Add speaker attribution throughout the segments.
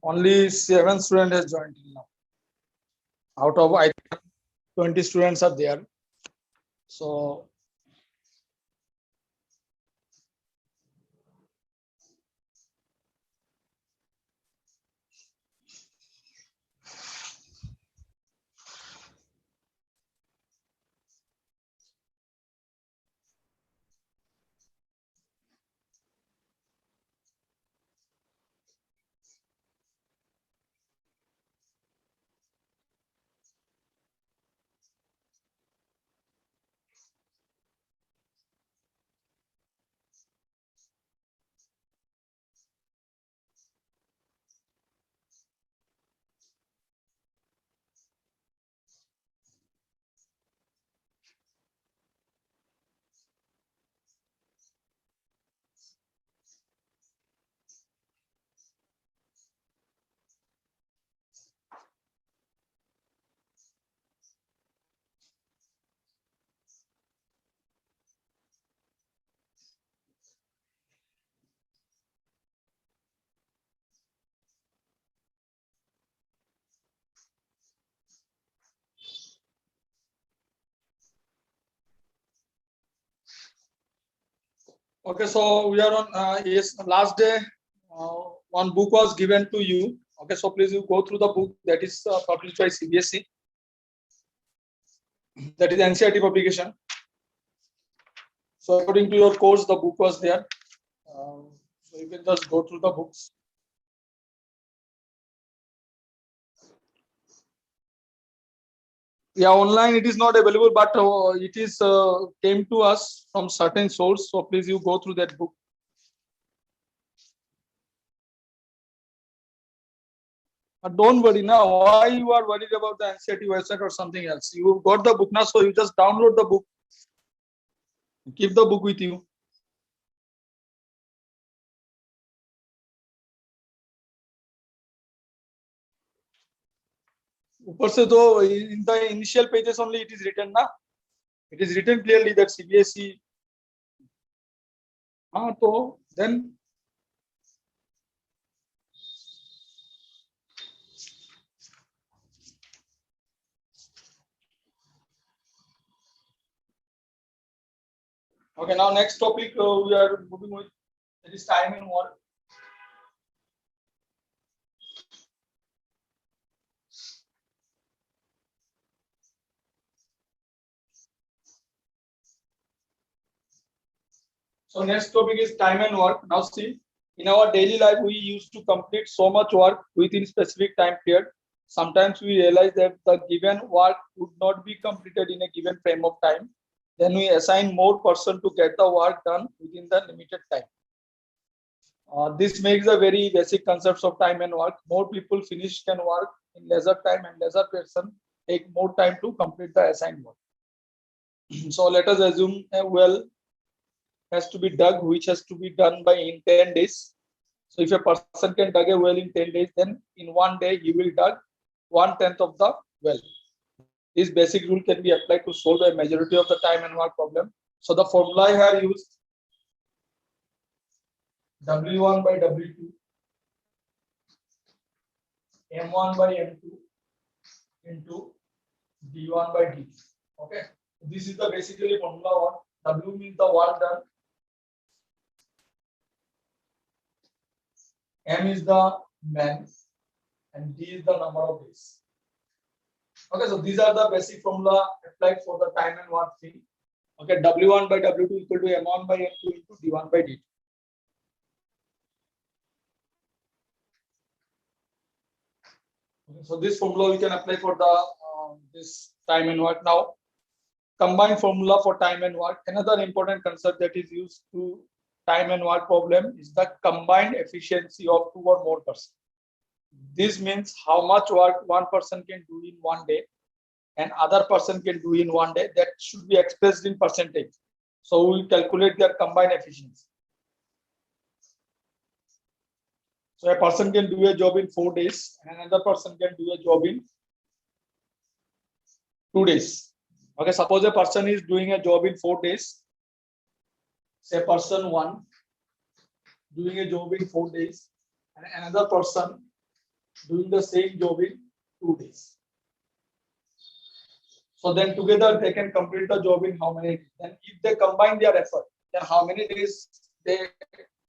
Speaker 1: Only 7 students has joined till now. Out of 20 students are there. So okay, so we are on yes, last day. One book was given to you. Okay, so please you go through the book that is published by CBSE. That is NCERT publication. So according to your course, the book was there. So you can just go through the books. Yeah, online it is not available, but it is came to us from certain source. So please you go through that book. But don't worry now. Why you are worried about the NCERT website or something else? You got the book now, so you just download the book. Keep the book with you. ऊपर से तो in the initial pages only it is written ना. It is written clearly that CBSE. हाँ तो then okay, now next topic we are moving with, that is time and work. So next topic is time and work. Now see, in our daily life we used to complete so much work within specific time period. Sometimes we realize that the given work would not be completed in a given frame of time. Then we assign more person to get the work done within the limited time. This makes a very basic concepts of time and work. More people finish can work in lesser time, and lesser person take more time to complete the assigned work. So let us assume a well has to be dug, which has to be done by in 10 days. So if a person can dug a well in 10 days, then in one day he will dug 1/10 of the well. This basic rule can be applied to solve a majority of the time and work problem. So the formula here used W1 by W2, M1 by M2 into D1 by D. Okay, this is the basically formula one. W means the work done, M is the man, and D is the number of days. Okay, so these are the basic formula applied for the time and work thing. Okay, W1 by W2 equal to M1 by M2 into D1 by D2. Okay, so this formula we can apply for the this time and work. Now, combined formula for time and work. Another important concept that is used to time and work problem is the combined efficiency of 2 or more persons. This means how much work one person can do in one day and other person can do in one day. That should be expressed in percentage. So we calculate their combined efficiency. So a person can do a job in 4 days and another person can do a job in 2 days. Okay, suppose a person is doing a job in 4 days. Say person 1 doing a job in 4 days and another person doing the same job in 2 days. So then together they can complete the job in how many days? Then if they combine their effort, then how many days they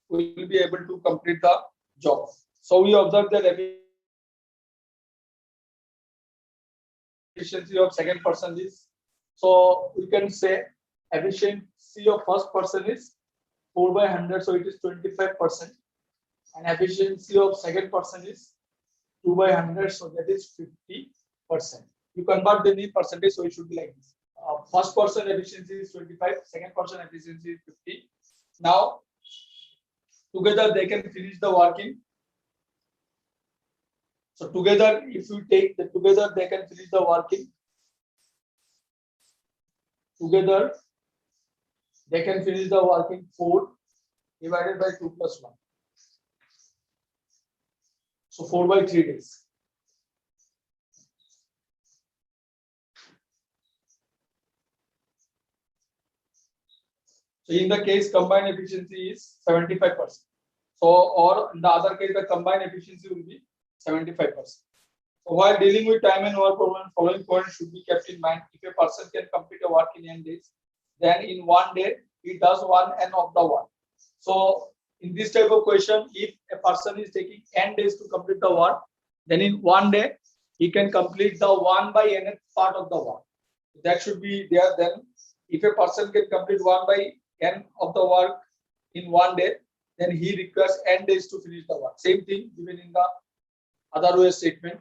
Speaker 1: will be able to complete the job? So we observe that efficiency of second person is, so we can say efficiency of first person is 4 by 100, so it is 25%, and efficiency of second person is 2 by 100, so that is 50%. You convert them in percentage, so it should be like this. First person efficiency is 25, second person efficiency is 50. Now together they can finish the working. So together, if you take the together, they can finish the working. Together, they can finish the working 4 divided by 2 plus 1. So 4 by 3 days. So in the case, combined efficiency is 75%. So, or in the other case, the combined efficiency will be 75%. So while dealing with time and work problem, following points should be kept in mind. If a person can complete a work in n days, then in 1 day he does 1n of the work. So in this type of question, if a person is taking n days to complete the work, then in 1 day he can complete the 1 by n part of the work. That should be there. Then if a person can complete 1 by n of the work in 1 day, then he requires n days to finish the work. Same thing given in the other way statement.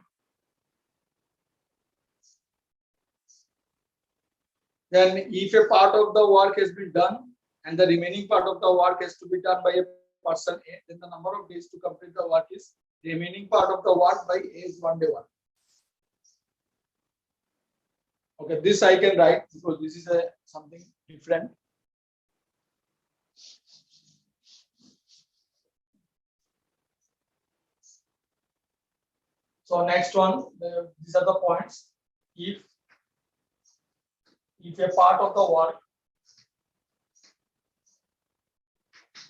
Speaker 1: Then if a part of the work has been done and the remaining part of the work has to be done by a person A, then the number of days to complete the work is remaining part of the work by A is 1 day work. Okay, this I can write because this is something different. So next one, these are the points. If a part of the work,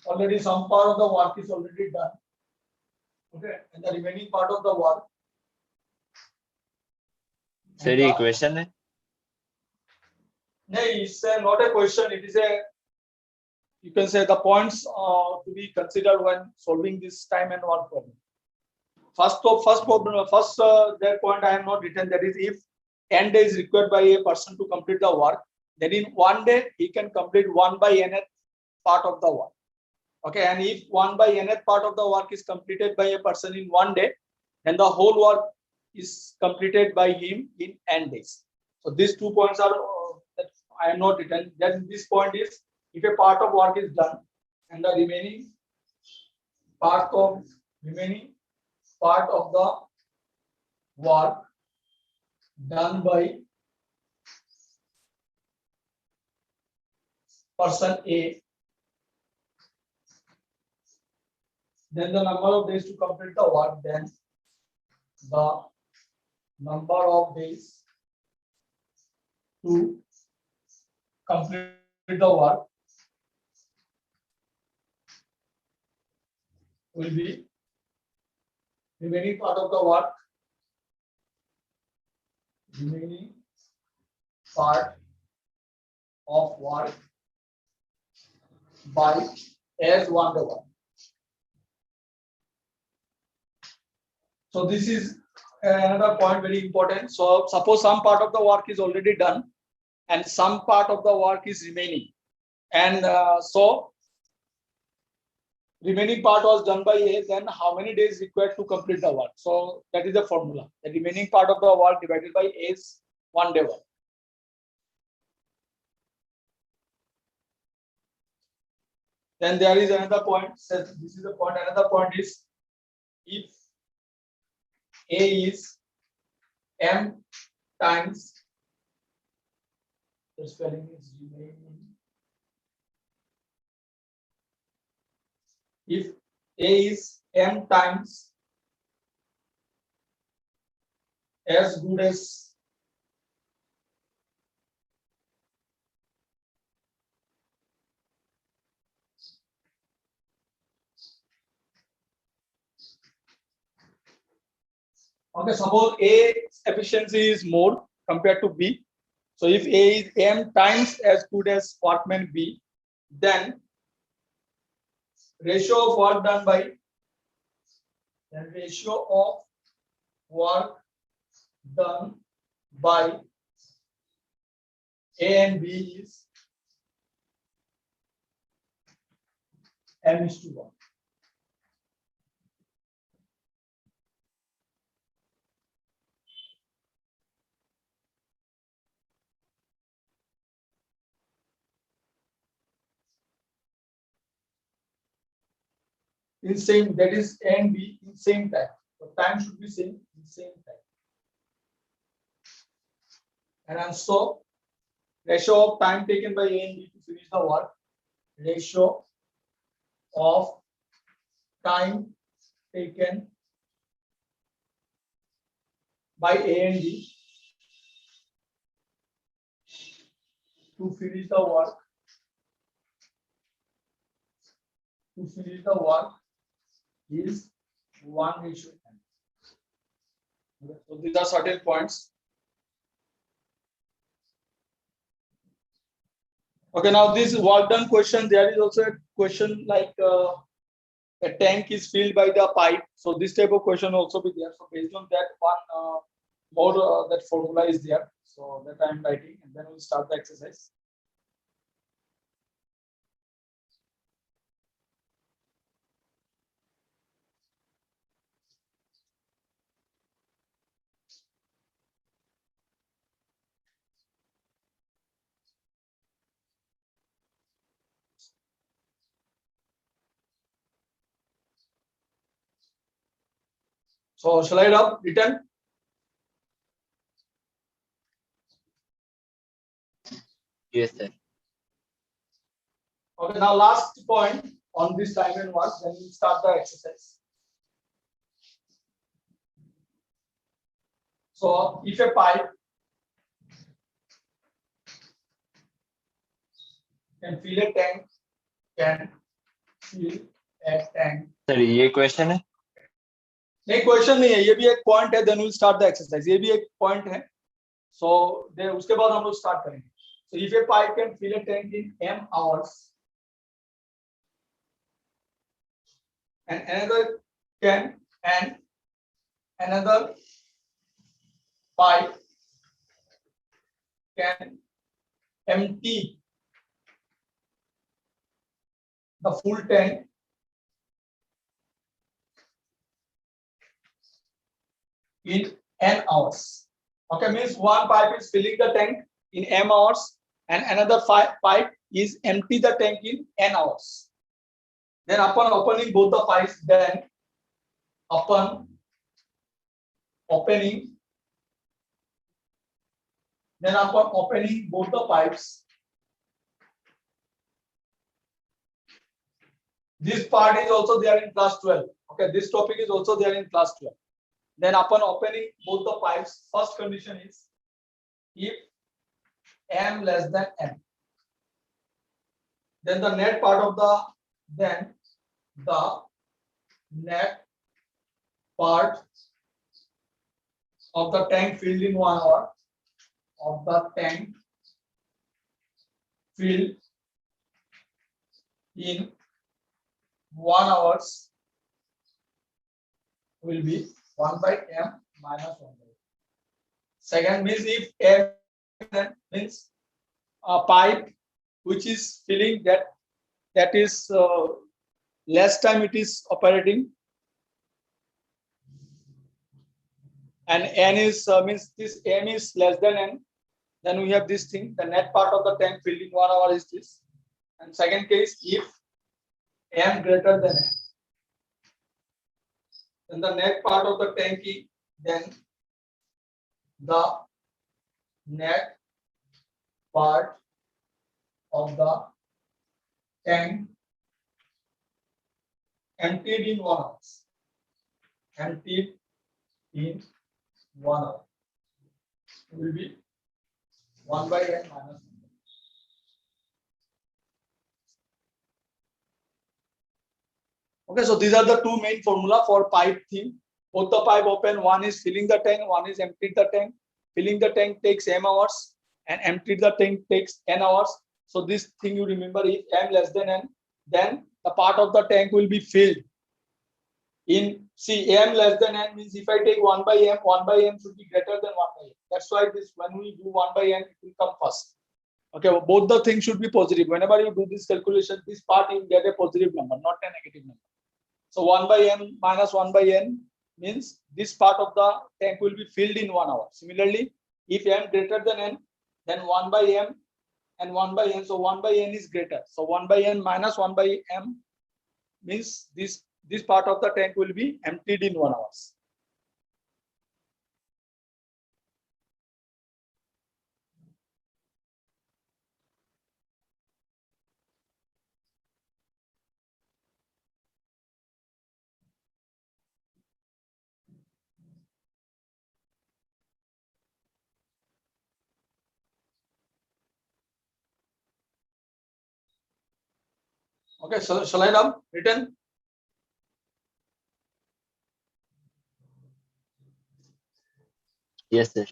Speaker 1: already some part of the work is already done, okay, and the remaining part of the work.
Speaker 2: Sir, ये question है?
Speaker 1: No, it's not a question. It is a, you can say the points to be considered when solving this time and work problem. First problem, that point I have not written. That is, if n days required by a person to complete the work, then in 1 day he can complete 1 by nth part of the work. Okay, and if 1 by nth part of the work is completed by a person in 1 day, then the whole work is completed by him in n days. So these 2 points are that I am not written. Then this point is, if a part of work is done and the remaining part of the work done by person A, then the number of days to complete the work, then the number of days to complete the work will be remaining part of the work, remaining part of work by as 1 day work. So this is another point very important. So suppose some part of the work is already done and some part of the work is remaining, and so remaining part was done by A, then how many days required to complete the work? So that is the formula. The remaining part of the work divided by A is 1 day work. Then there is another point. Says this is the point. Another point is, if A is m times, the spelling is remaining. If A is m times as good as Okay, suppose A efficiency is more compared to B. So if A is M times as good as workman B, then ratio of work done by A and B is M:1. In same, that is A and B in same time. The time should be same in same time. And also ratio of time taken by A and B to finish the work, ratio of time taken by A and B to finish the work is 1:10. Okay, so these are certain points. Okay, now this work done question, there is also a question like a tank is filled by the pipe. So this type of question also be there. So based on that one, more that formula is there. So that I am writing, and then we'll start the exercise. So shall I write written?
Speaker 2: Yes, sir.
Speaker 1: Okay, now last point on this time and work, then we'll start the exercise. So if a pipe can fill a tank,
Speaker 2: sir ये question है.
Speaker 1: नहीं question नहीं है, ये भी एक point है. Then will start the exercise. ये भी एक पॉइंट है. सो उसके बाद हम लोग स्टार्ट करेंगे. So if a pipe can fill a tank in m hours and another pipe can empty the full tank in n hours. Okay, means one pipe is filling the tank in m hours and another pipe is empty the tank in n hours. Then upon opening both the pipes, then upon opening both the pipes, this part is also there in class 12. Okay, this topic is also there in class 12. Then upon opening both the pipes, first condition is if m less than n, then the net part of the tank filled in 1 hour will be 1 by m minus 1 by m. Second means if m means a pipe which is filling that is less time it is operating, and n is means this m is less than n, then we have this thing, the net part of the tank filled in 1 hour is this. And second case, if m greater than n, then the net part of the tank is, then the net part of the tank emptied in 1 hour will be 1 by n minus 1. Okay, so these are the two main formula for pipe thing. both the pipe open, one is filling the tank, one is emptying the tank. Filling the tank takes m hours and empty the tank takes n hours. So this thing you remember, if m less than n, then the part of the tank will be filled. In see, m less than n means if I take 1 by m should be greater than 1 by n. That's why this, when we do 1 by n, it will come first. Okay, both the things should be positive. Whenever you do this calculation, this part you get a positive number, not a negative number. So 1 by m minus 1 by n means this part of the tank will be filled in 1 hour. Similarly, if m greater than n, then 1 by m and 1 by n. So 1 by n is greater. So 1 by n minus 1 by m means this part of the tank will be emptied in 1 hour. Okay, so shall I now written?
Speaker 2: Yes, sir.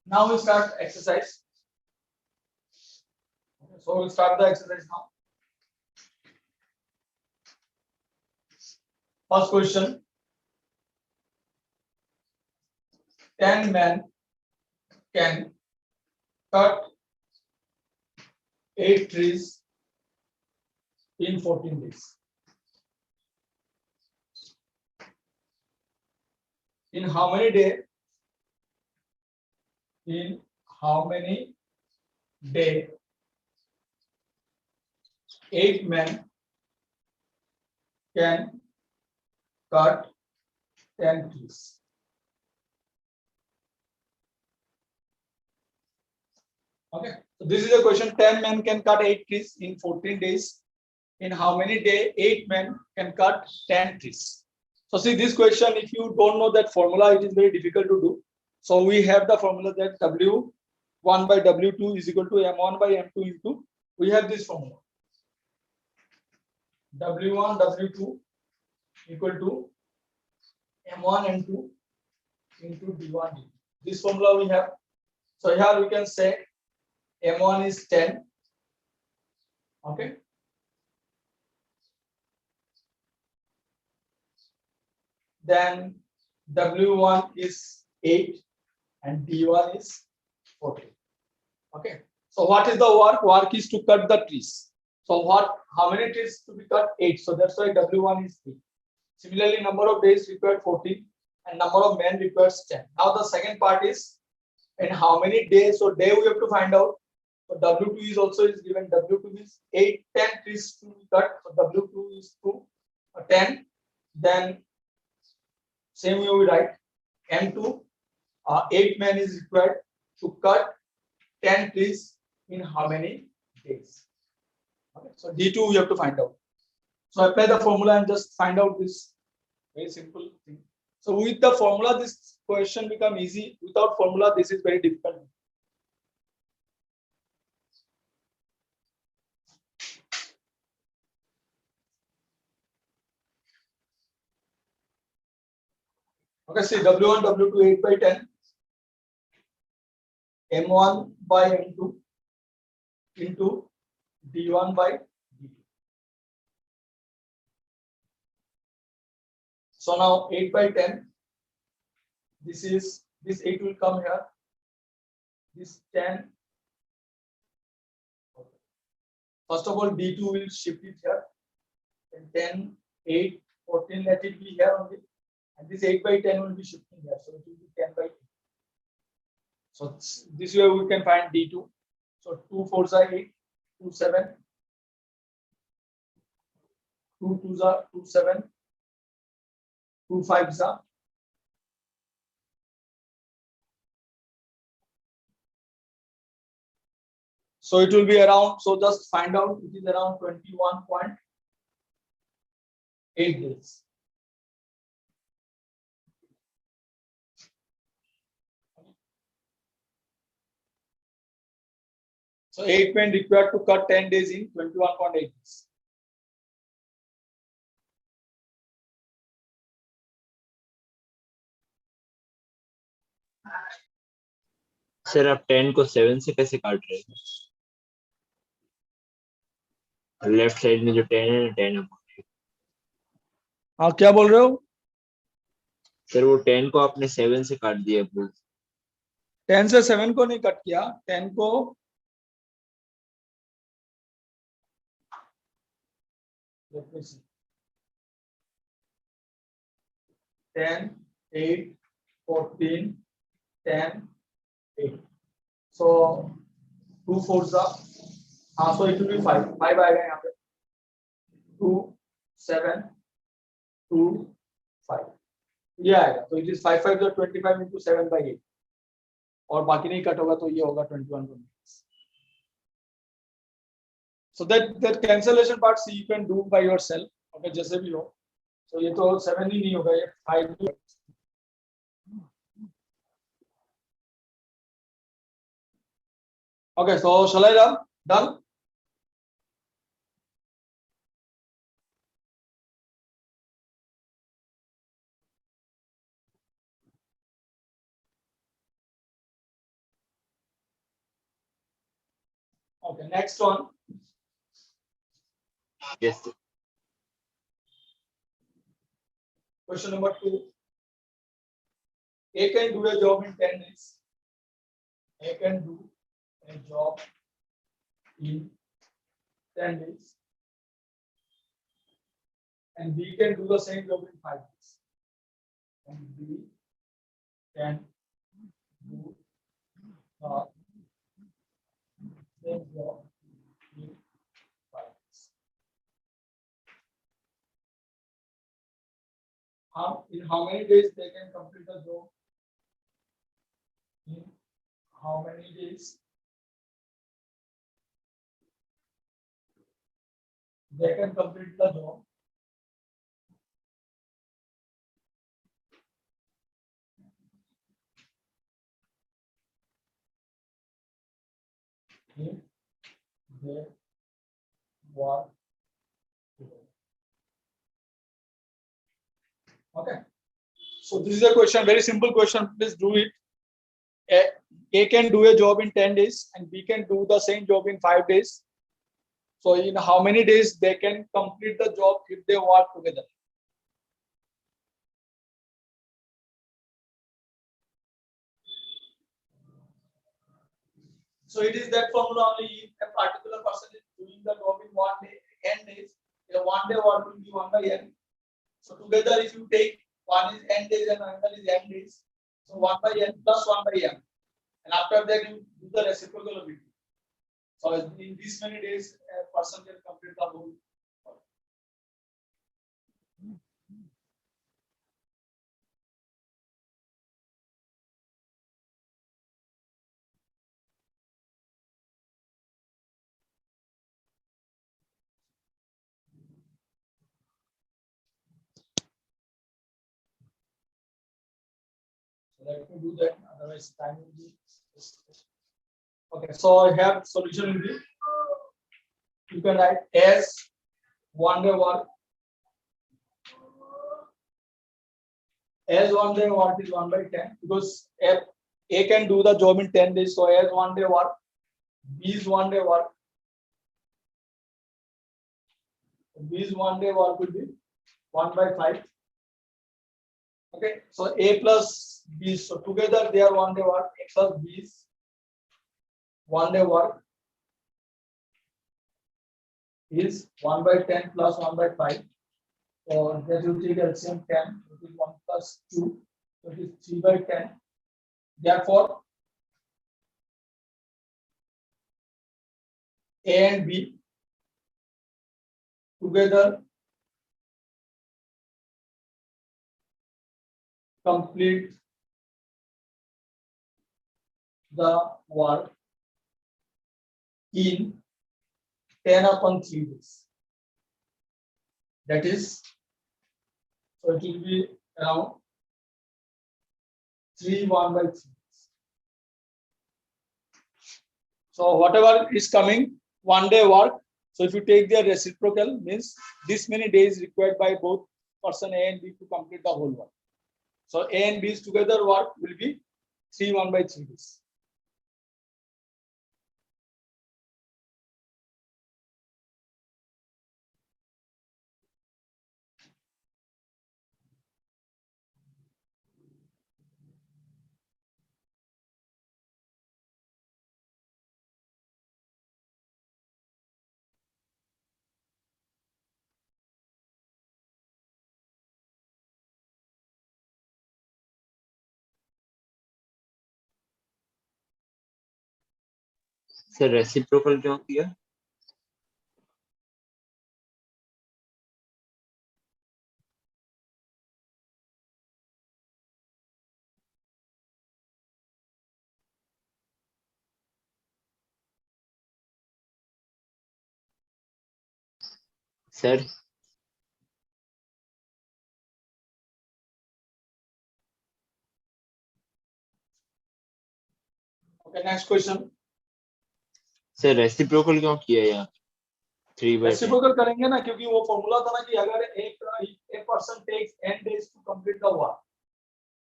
Speaker 1: Now we start exercise. Okay, so we'll start the exercise now. First question. 10 men can cut 8 trees in 14 days. In how many days? In how many days 8 men can cut 10 trees? Okay, so this is a question. 10 men can cut 8 trees in 14 days. In how many days 8 men can cut 10 trees? So see this question, if you don't know that formula, it is very difficult to do. So we have the formula that W1 by W2 is equal to M1 by M2 into, we have this formula. W1 W2 equal to M1 M2 into D1 D2. This formula we have. So here we can say M1 is 10. Okay. Then W1 is 8 and D1 is 14. Okay. So what is the work? Work is to cut the trees. So how many trees to be cut? 8. So that's why W1 is 8. Similarly, number of days required 14 and number of men requires 10. Now the second part is in how many days. So day we have to find out. So W2 is also is given. W2 is 8, 10 trees to be cut. So W2 is 2, 10. Then same way we write M2, 8 men is required to cut 10 trees in how many days? Okay. So D2 we have to find out. So apply the formula and just find out this very simple thing. So with the formula, this question become easy. Without formula, this is very difficult. Okay, see W1, W2, 8 by 10, M1 by M2 into D1 by D2. So now 8 by 10, this 8 will come here, this 10. Okay. First of all, D2 will shift it here, and 10, 8, 14, let it be here only. And this 8 by 10 will be shifting here. So it will be 10 by 8. So this way we can find D2. So 2 4s are 8, 2 7, 2 2s are 2 7, 2 5s are. So it will be around, so just find out, it is around 21.8 days. So 8 men required to cut 10 days in 21.8 days.
Speaker 2: Sir आप 10 को 7 से कैसे काट रहे हैं? Left side में जो 10 है 10
Speaker 1: हाँ क्या बोल रहे हो?
Speaker 2: सर वो 10 को आपने 7 से काट दिया बोल।
Speaker 1: 10 से 7 को नहीं कट किया, 10 को let me see, 10, 8, 14, 10, 8. So 2 4s are, हाँ so it will be 5 आएगा यहाँ पे, 2 7 2 5 ये आएगा, तो it is 5 5 जो 25 into 7/8 और बाकी नहीं कट होगा तो ये होगा 21. So that cancellation part see you can do by yourself, okay, जैसे भी हो. So ये तो 7 ही नहीं होगा, ये 5 भी. Okay, so shall I run? Done? Okay, next one.
Speaker 2: Yes sir.
Speaker 1: Question number 2. A can do a job in 10 days. A can do a job in 10 days. And B can do the same job in 5 days. And B can do the same job in 5 days. In how many days they can complete the job? In how many days they can complete the job? If they work together. Okay. So this is a question, very simple question. Please do it. A can do a job in 10 days and B can do the same job in 5 days. So in how many days they can complete the job if they work together? So it is that formula only if a particular person is doing the job in 1 day, n days, a 1 day work will be 1 by n. So together if you take one is n days and another is n days, so 1 by n plus 1 by m. And after that you do the reciprocal of it. So in these many days a person can complete the whole. So let me do that, otherwise time will be. Okay, so I have solution will be, you can write as 1 day work. As 1 day work is 1 by 10 because A can do the job in 10 days. So as 1 day work, B is 1 day work. B is 1 day work will be 1 by 5. Okay, so A plus B, so together they are 1 day work. A plus B is 1 day work is 1 by 10 plus 1 by 5. So that will take LCM 10, which is 1 plus 2, so it is 3 by 10. Therefore, A and B together complete the work in 10 upon 3 days. That is, so it will be around 3 1 by 3. So whatever is coming 1 day work. So if you take their reciprocal, means this many days required by both person A and B to complete the whole work. So A and B's together work will be 3 1/3 days.
Speaker 2: Sir reciprocal क्यों किया? Sir
Speaker 1: Okay, next question.
Speaker 2: Sir reciprocal क्यों किया यहाँ 3/10?
Speaker 1: Reciprocal करेंगे ना, क्योंकि वो formula था ना कि अगर a person takes n days to complete the work.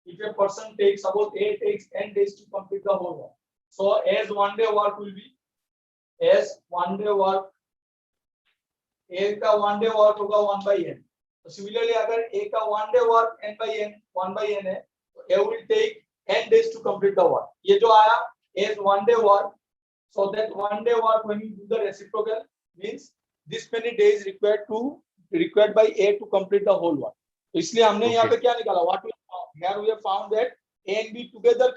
Speaker 1: If a person takes, suppose A takes n days to complete the whole work. So as one day work will be, as one day work, A का one day work होगा 1/n. So similarly अगर A का one day work n/n 1/n है, तो A will take n days to complete the work. ये जो आया as one day work, so that one day work when you do the reciprocal means this many days required by A to complete the whole work. तो इसलिए हमने यहाँ पे क्या निकाला? What we here we have found that A and B together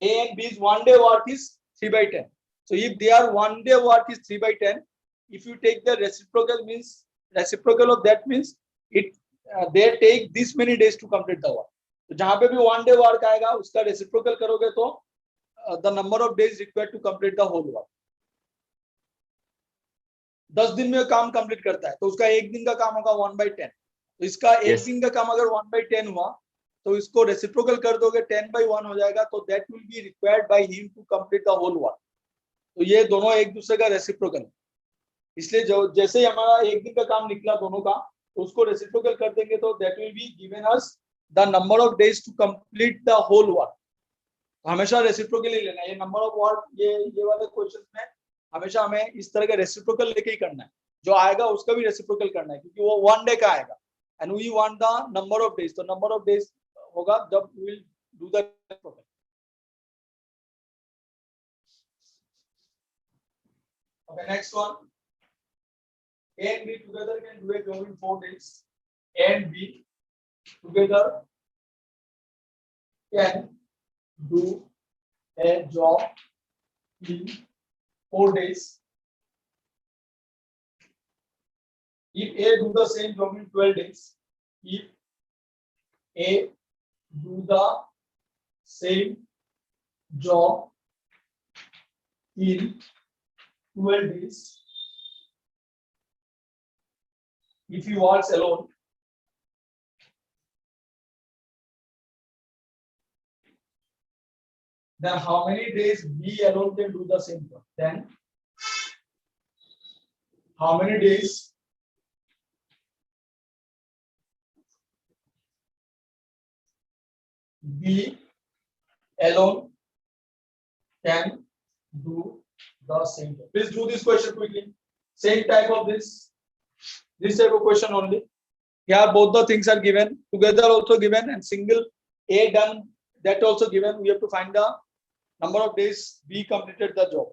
Speaker 1: A and B's one day work is 3/10. So if their one day work is 3/10, if you take the reciprocal of that means it they take this many days to complete the work. तो जहां पे भी one day work आएगा उसका reciprocal करोगे तो the number of days required to complete the whole work. 10 दिन में काम कंप्लीट करता है तो उसका एक दिन का काम होगा 1/10. तो इसका एक दिन का काम अगर 1/10 हुआ तो इसको रेसिप्रोकल कर दोगे 10/1 हो जाएगा. तो that will be required by him to complete the whole work. तो ये दोनों एक दूसरे का रेसिप्रोकल है. इसलिए जो जैसे ही हमारा एक दिन का काम निकला दोनों का तो उसको रेसिप्रोकल कर देंगे तो that will be given us the number of days to complete the whole work. हमेशा रेसिप्रोकल ही लेना. ये नंबर ऑफ वर्क ये वाले क्वेश्चंस में हमेशा हमें इस तरह का रेसिप्रोकल लेके ही करना है. जो आएगा उसका भी रेसिप्रोकल करना है क्योंकि वो वन डे का आएगा and we want the number of days. तो नंबर ऑफ डेज होगा जब we will do the reciprocal. Okay, next one. A and B together can do a job in 4 days. A and B together can do a job in 4 days. If A do the same job in 12 days, if A do the same job in 12 days, if he works alone, then how many days B alone can do the same job? Then how many days B alone can do the same job? Please do this question quickly. Same type of this type of question only. Here both the things are given, together also given, and single A done, that also given. We have to find the number of days B completed the job.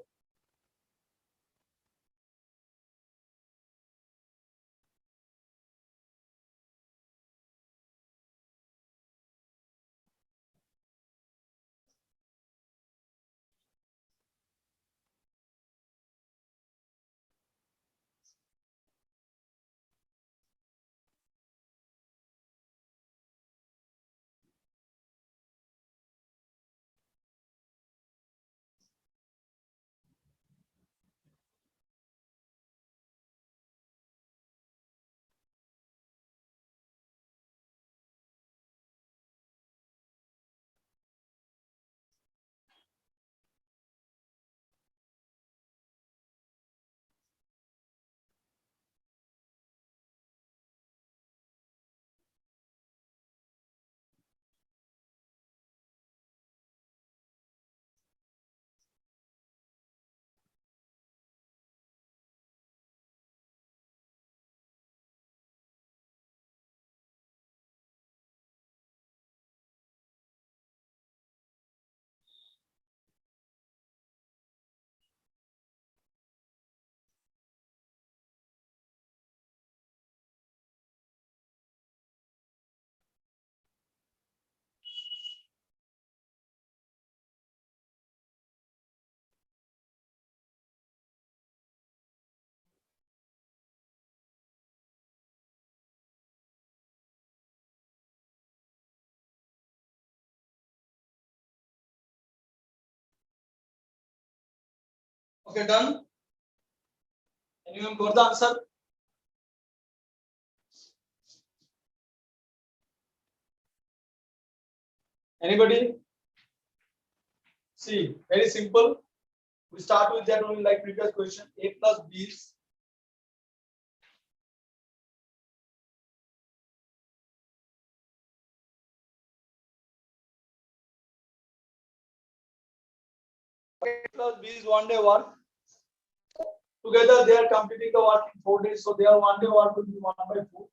Speaker 1: Okay, done. Anyone got the answer? Anybody? See, very simple. We start with that only like previous question. A plus B is A plus B is 1 day work. Together they are completing the work in 4 days. So their 1 day work will be 1 by 4.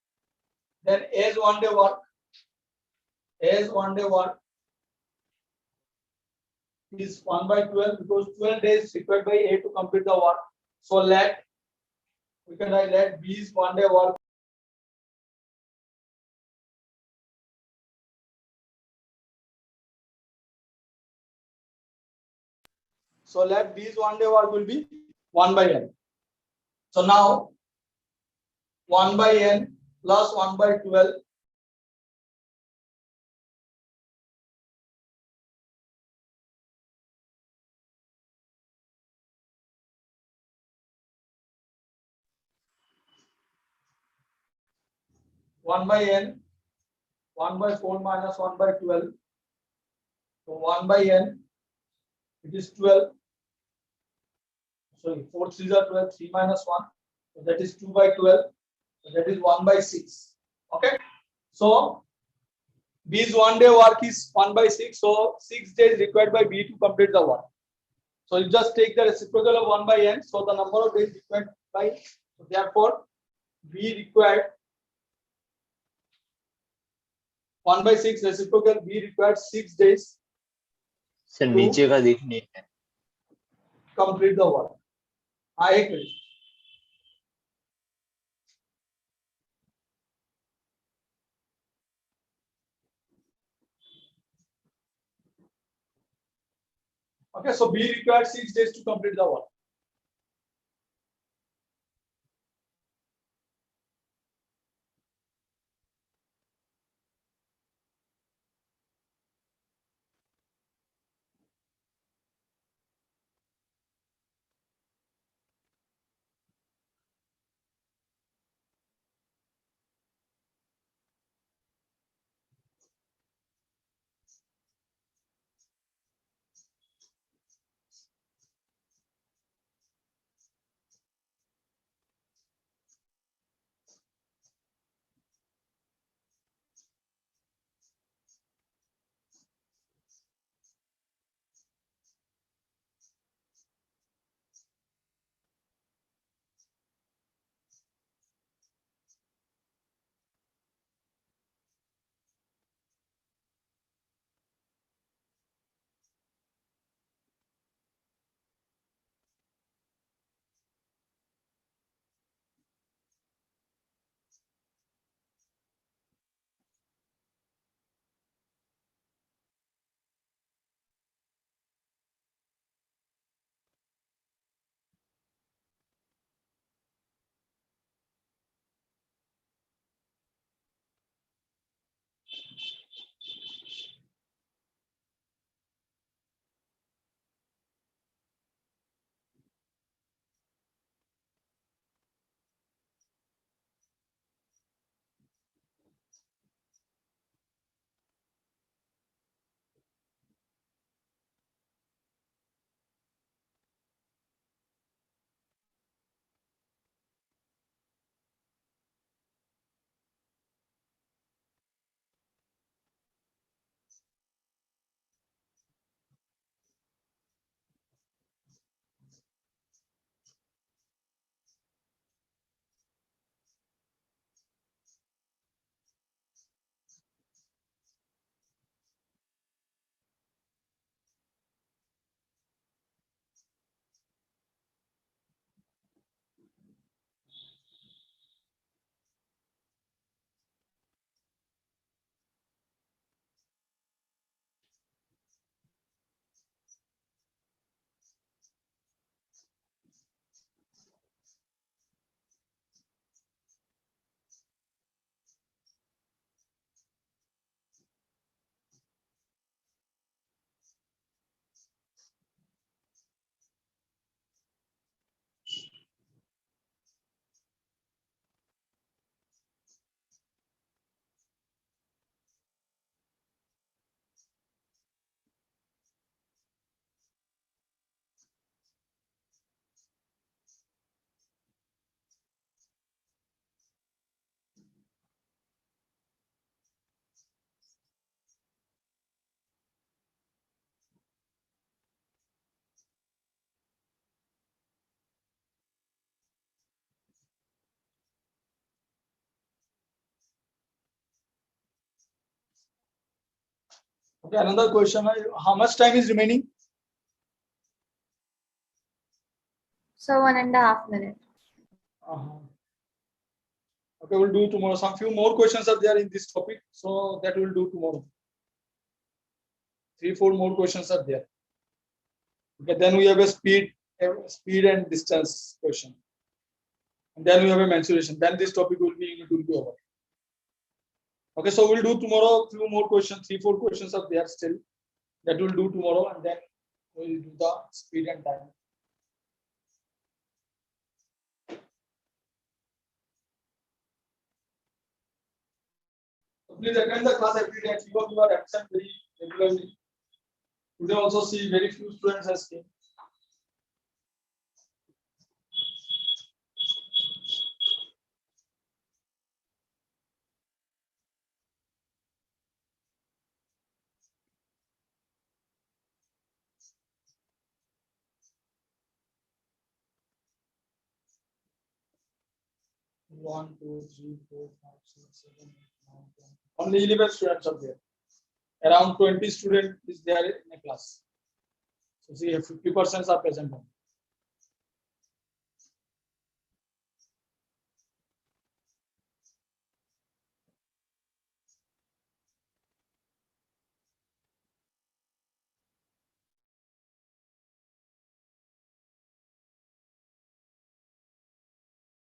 Speaker 1: Then A's 1 day work. A's 1 day work is 1 by 12 because 12 days required by A to complete the work. So we can write let B's 1 day work. So let B's 1 day work will be 1 by N. So now 1 by N plus 1 by 12 1 by N 1 by 4 minus 1 by 12. So 1 by N it is 12. Sorry, 4 3s are 12, 3 minus 1. So that is 2 by 12. So that is 1 by 6. Okay. So B's 1 day work is 1 by 6. So 6 days required by B to complete the work. So you just take the reciprocal of 1 by N. So the number of days required by, so therefore B required 1 by 6 reciprocal B required 6 days
Speaker 2: sir नीचे का देखने है
Speaker 1: complete the work. हाँ एक minute. Okay, so B required 6 days to complete the work. Okay, another question. How much time is remaining?
Speaker 3: So 1.5 minutes.
Speaker 1: Uh-huh. Okay, we'll do tomorrow. Some few more questions are there in this topic, so that we'll do tomorrow. 3-4 more questions are there. Okay, then we have a speed and distance question. And then we have a mensuration. Then this topic will be over. Okay, so we'll do tomorrow few more questions. 3-4 questions are there still. That we'll do tomorrow, and then we'll do the speed and time. So please attend the class every day. Few of you are absent very regularly. Today also see very few students has came. One, two, three, four, five, six, 7, 8, 9, 10. Only 11 students are there. Around 20 students is there in a class. So see, 50% are present.